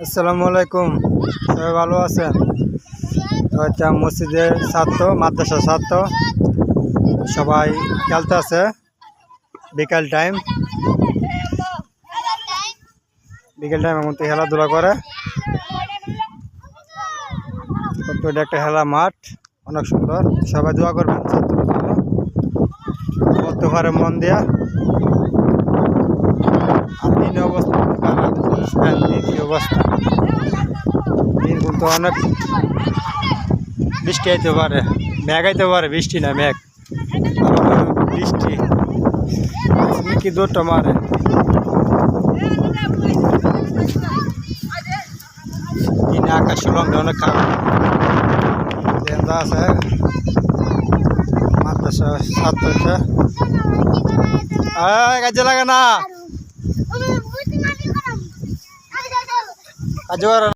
আসসালামু আলাইকুম, সবাই ভালো আছেন? তো হচ্ছে মসজিদের ছাত্র, মাদ্রাসার ছাত্র সবাই খেলতে আছে বিকাল টাইম। এর মধ্যে খেলাধুলা করে। তো এটা একটা খেলা মাঠ, অনেক সুন্দর। সবাই দোয়া করবেন ছাত্রদের জন্য, পড়তে পারে মন দিয়া। আর দিন অবস্থা খারাপ, কি অবস্থা, দিন কিন্তু অনেক বৃষ্টি আইতে পারে, মেঘ আইতে পারে, বৃষ্টি না মেঘ, বৃষ্টি কি দৌড়টা মারে। দিনে আকাশ লঙ্কা অনেক খারাপ আছে। মাদ্রাসা ছাত্র কাজে লাগে না, কাজে